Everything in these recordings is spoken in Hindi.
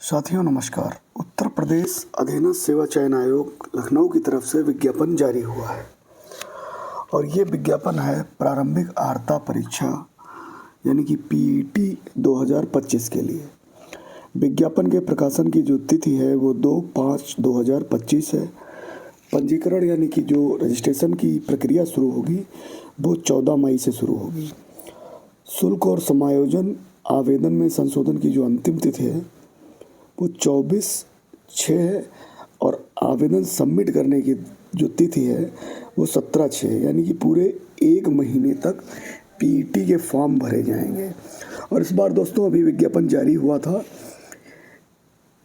साथियों नमस्कार। उत्तर प्रदेश अधीनस्थ सेवा चयन आयोग लखनऊ की तरफ से विज्ञापन जारी हुआ है और ये विज्ञापन है प्रारंभिक अर्हता परीक्षा यानी कि पीईटी 2025 के लिए। विज्ञापन के प्रकाशन की जो तिथि है वो 2/5/2025 है। पंजीकरण यानी कि जो रजिस्ट्रेशन की प्रक्रिया शुरू होगी वो 14 मई से शुरू होगी। शुल्क और समायोजन आवेदन में संशोधन की जो अंतिम तिथि है वो 24/6 है और आवेदन सबमिट करने की जो तिथि है वो 17/6 है, यानी कि पूरे एक महीने तक पीईटी के फॉर्म भरे जाएंगे। और इस बार दोस्तों अभी विज्ञापन जारी हुआ था,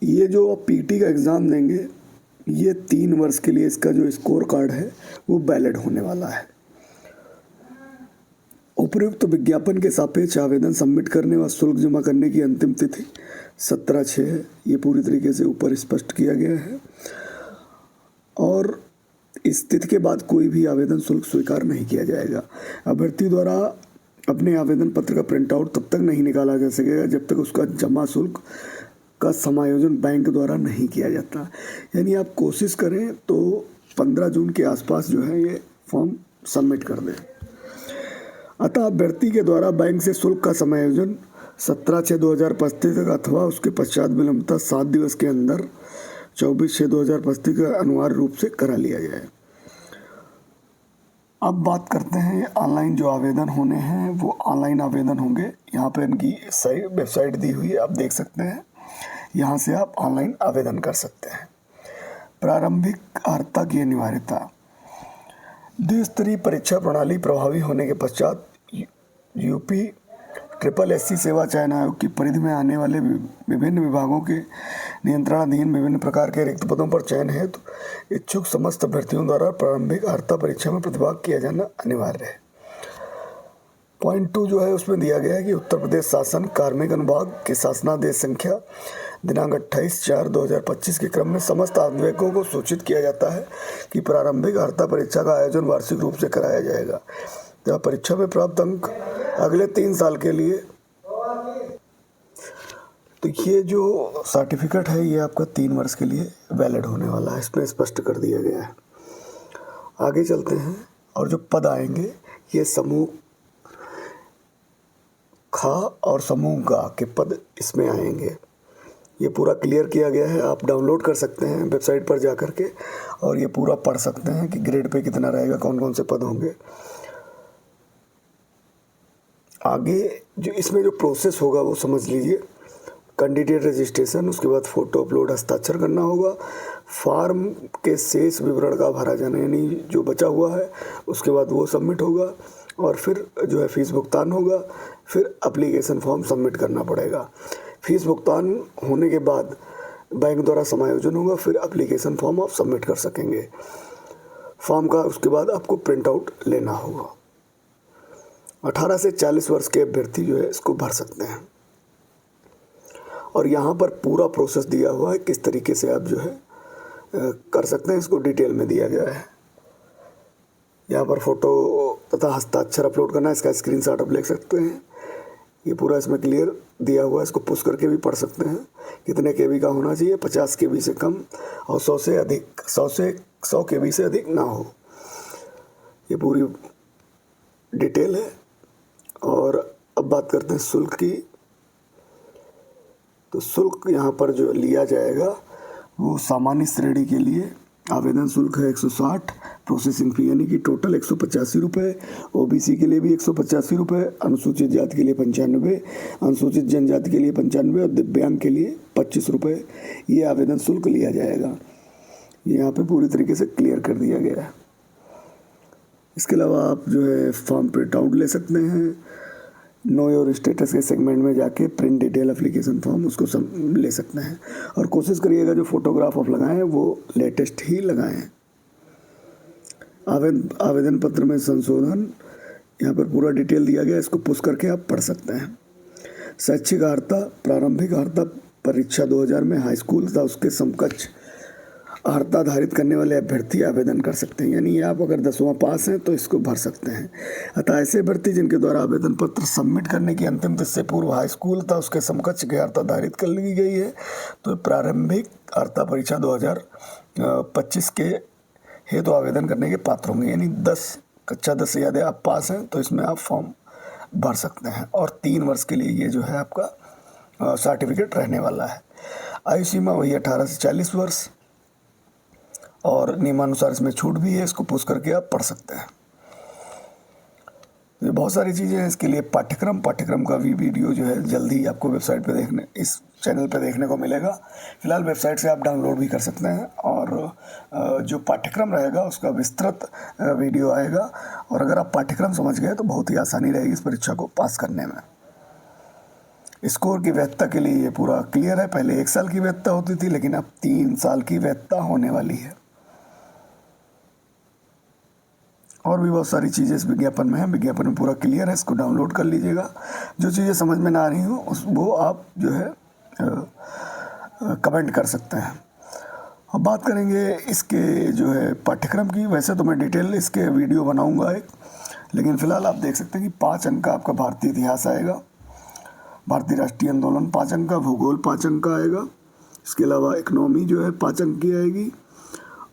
ये जो आप पीईटी का एग्ज़ाम देंगे ये 3 वर्ष के लिए इसका जो स्कोर कार्ड है वो वैलिड होने वाला है। उपयुक्त विज्ञापन के सापेक्ष आवेदन सबमिट करने व शुल्क जमा करने की अंतिम तिथि 17/6 है। ये पूरी तरीके से ऊपर स्पष्ट किया गया है और इस तिथि के बाद कोई भी आवेदन शुल्क स्वीकार नहीं किया जाएगा। अभ्यर्थी द्वारा अपने आवेदन पत्र का प्रिंट आउट तब तक नहीं निकाला जा सकेगा जब तक उसका जमा शुल्क का समायोजन बैंक द्वारा नहीं किया जाता। यानी आप कोशिश करें तो 15 जून के आसपास जो है ये फॉर्म सबमिट कर दें। अतः अभ्यर्थी के द्वारा बैंक से शुल्क का समायोजन 17/6/2025 तक अथवा उसके पश्चात विलंबतः 7 दिवस के अंदर 24/6/2025 का अनिवार्य रूप से करा लिया जाए। अब बात करते हैं ऑनलाइन जो आवेदन होने हैं वो ऑनलाइन आवेदन होंगे। यहाँ पे इनकी वेबसाइट दी हुई है, आप देख सकते हैं। यहाँ से आप ऑनलाइन आवेदन कर सकते हैं। प्रारंभिक अर्हता की अनिवार्यता। द्विस्तरीय परीक्षा प्रणाली प्रभावी होने के पश्चात यूपी SSSC सेवा चयन आयोग की परिधि में आने वाले विभिन्न विभागों के नियंत्रणाधीन विभिन्न प्रकार के रिक्त पदों पर चयन हेतु इच्छुक समस्त अभ्यर्थियों द्वारा प्रारंभिक अर्हता परीक्षा में प्रतिभाग किया जाना अनिवार्य है। पॉइंट 2 जो है उसमें दिया गया है कि उत्तर प्रदेश शासन कार्मिक अनुभाग के शासनादेश संख्या दिनांक 28/4/2025 के क्रम में समस्त आवेदकों को सूचित किया जाता है कि प्रारंभिक अर्हता परीक्षा का आयोजन वार्षिक रूप से कराया जाएगा। जहाँ परीक्षा में प्राप्त अंक अगले 3 साल के लिए, तो ये जो सर्टिफिकेट है ये आपका 3 वर्ष के लिए वैलिड होने वाला है, इसमें स्पष्ट कर दिया गया है। आगे चलते हैं और जो पद आएंगे ये समूह ख और समूह ग के पद इसमें आएंगे। ये पूरा क्लियर किया गया है, आप डाउनलोड कर सकते हैं वेबसाइट पर जा कर के और ये पूरा पढ़ सकते हैं कि ग्रेड पे कितना रहेगा, कौन कौन से पद होंगे। आगे जो इसमें जो प्रोसेस होगा वो समझ लीजिए। कैंडिडेट रजिस्ट्रेशन, उसके बाद फ़ोटो अपलोड हस्ताक्षर करना होगा, फॉर्म के शेष विवरण का भरा जाना यानी जो बचा हुआ है उसके बाद वो सबमिट होगा और फिर जो है फीस भुगतान होगा, फिर एप्लीकेशन फॉर्म सबमिट करना पड़ेगा। फीस भुगतान होने के बाद बैंक द्वारा समायोजन होगा, फिर एप्लीकेशन फॉर्म आप सबमिट कर सकेंगे। फॉर्म का उसके बाद आपको प्रिंट आउट लेना होगा। 18 से 40 वर्ष के अभ्यर्थी जो है इसको भर सकते हैं और यहाँ पर पूरा प्रोसेस दिया हुआ है किस तरीके से आप जो है कर सकते हैं, इसको डिटेल में दिया गया है। यहाँ पर फोटो तथा हस्ताक्षर अपलोड करना है, इसका स्क्रीनशॉट आप ले सकते हैं। ये पूरा इसमें क्लियर दिया हुआ है, इसको पुश करके भी पढ़ सकते हैं। कितने केबी का होना चाहिए, 50 केबी से कम और 100 से अधिक, 100 केबी से अधिक ना हो। ये पूरी डिटेल है। और अब बात करते हैं शुल्क की। तो शुल्क यहाँ पर जो लिया जाएगा वो सामान्य श्रेणी के लिए आवेदन शुल्क है 160, प्रोसेसिंग फी यानी कि टोटल 185 रुपये, ओबीसी के लिए भी 185 रुपये, अनुसूचित जाति के लिए 95, अनुसूचित जनजाति के लिए 95 और दिव्यांग के लिए 25 रुपये ये आवेदन शुल्क लिया जाएगा। ये यहाँ पे पूरी तरीके से क्लियर कर दिया गया है। इसके अलावा आप जो है फॉर्म प्रिंट आउट ले सकते हैं। नो योर स्टेटस के सेगमेंट में जाके प्रिंट डिटेल एप्लीकेशन फॉर्म उसको सब ले सकते हैं और कोशिश करिएगा जो फोटोग्राफ आप लगाएं वो लेटेस्ट ही लगाएं। आवेदन पत्र में संशोधन यहाँ पर पूरा डिटेल दिया गया, इसको पुश करके आप पढ़ सकते हैं। शैक्षिक अर्हता, प्रारंभिक अर्हता परीक्षा 2000 में हाई स्कूल तथा उसके समकक्ष अर्हता धारित करने वाले अभ्यर्थी आवेदन कर सकते हैं, यानी आप अगर 10वां पास हैं तो इसको भर सकते हैं। अतः ऐसे अभ्यर्थी जिनके द्वारा आवेदन पत्र सबमिट करने की अंतिम तिथि से पूर्व हाई स्कूल तथा उसके समकक्ष की अर्हता धारित कर ली गई है तो प्रारंभिक अर्हता परीक्षा 2025 के हेतु आवेदन करने के पात्र होंगे। यानी कक्षा 10 से ज़्यादा आप पास हैं तो इसमें आप फॉर्म भर सकते हैं और 3 वर्ष के लिए ये जो है आपका सर्टिफिकेट रहने वाला है। आयु सीमा वही 18 से 40 वर्ष और नियमानुसार इसमें छूट भी है, इसको पूछ करके आप पढ़ सकते हैं। ये बहुत सारी चीज़ें हैं। इसके लिए पाठ्यक्रम का भी वीडियो जो है जल्दी आपको वेबसाइट पे इस चैनल पे देखने को मिलेगा। फिलहाल वेबसाइट से आप डाउनलोड भी कर सकते हैं और जो पाठ्यक्रम रहेगा उसका विस्तृत वीडियो आएगा और अगर आप पाठ्यक्रम समझ गए तो बहुत ही आसानी रहेगी इस परीक्षा को पास करने में। स्कोर की वैधता के लिए ये पूरा क्लियर है। पहले 1 साल की वैधता होती थी लेकिन अब 3 साल की वैधता होने वाली है। और भी बहुत सारी चीज़ें इस विज्ञापन में है। विज्ञापन में पूरा क्लियर है, इसको डाउनलोड कर लीजिएगा। जो चीज़ें समझ में ना आ रही हो वो आप जो है कमेंट कर सकते हैं। अब बात करेंगे इसके जो है पाठ्यक्रम की। वैसे तो मैं डिटेल इसके वीडियो बनाऊंगा एक, लेकिन फ़िलहाल आप देख सकते हैं कि 5 अंक का आपका भारतीय इतिहास आएगा, भारतीय राष्ट्रीय आंदोलन 5 अंक का, भूगोल 5 अंक का आएगा। इसके अलावा इकोनॉमी जो है 5 अंक की आएगी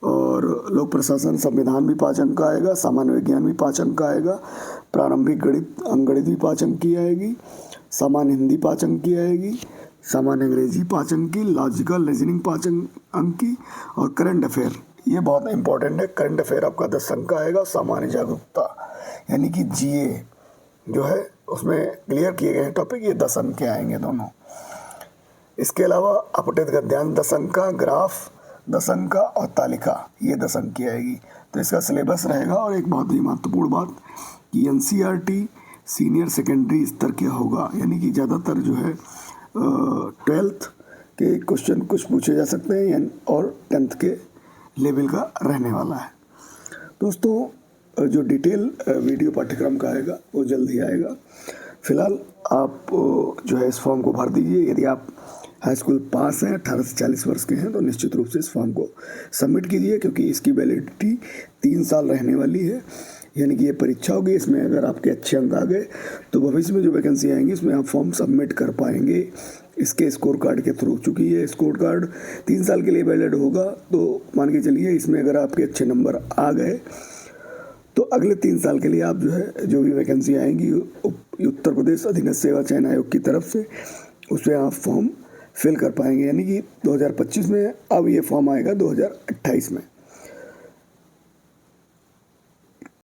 और लोक प्रशासन संविधान भी 5 अंक का आएगा, सामान्य विज्ञान भी 5 अंक का आएगा, प्रारंभिक गणित अंकगणित भी 5 अंक की आएगी, सामान्य हिंदी 5 अंक की आएगी, सामान्य अंग्रेजी 5 अंक की, लॉजिकल रीजनिंग 5 अंक की और करंट अफेयर ये बहुत इंपॉर्टेंट है। करंट अफेयर आपका 10 अंक का आएगा। सामान्य जागरूकता यानी कि जीए जो है उसमें क्लियर किए गए हैं टॉपिक, ये 10 अंक के आएंगे दोनों। इसके अलावा अपठित गद्यांश 10 अंक का, ग्राफ 10 अंक का और तालिका ये 10 अंक की आएगी। तो इसका सिलेबस रहेगा। और एक बहुत ही महत्वपूर्ण बात कि एनसीईआरटी सीनियर सेकेंडरी स्तर का होगा, यानी कि ज़्यादातर जो है 12th के क्वेश्चन कुछ पूछे जा सकते हैं और 10th के लेवल का रहने वाला है। दोस्तों जो डिटेल वीडियो पाठ्यक्रम का आएगा वो जल्द ही आएगा। फिलहाल आप जो है इस फॉर्म को भर दीजिए। यदि आप हाई स्कूल पास हैं, 18 से 40 वर्ष के हैं तो निश्चित रूप से इस फॉर्म को सबमिट कीजिए, क्योंकि इसकी वैलिडिटी 3 साल रहने वाली है। यानी कि ये परीक्षा होगी, इसमें अगर आपके अच्छे अंक आ गए तो भविष्य में जो वैकेंसी आएंगी उसमें आप फॉर्म सबमिट कर पाएंगे इसके स्कोर कार्ड के थ्रू। चूँकि ये स्कोर कार्ड 3 साल के लिए वैलिड होगा तो मान के चलिए इसमें अगर आपके अच्छे नंबर आ गए तो अगले 3 साल के लिए आप जो है जो भी वैकेंसी आएंगी उत्तर प्रदेश अधीनस्थ सेवा चयन आयोग की तरफ से उसमें आप फॉर्म फिल कर पाएंगे। यानी कि 2025 में अब ये फॉर्म आएगा 2028 में।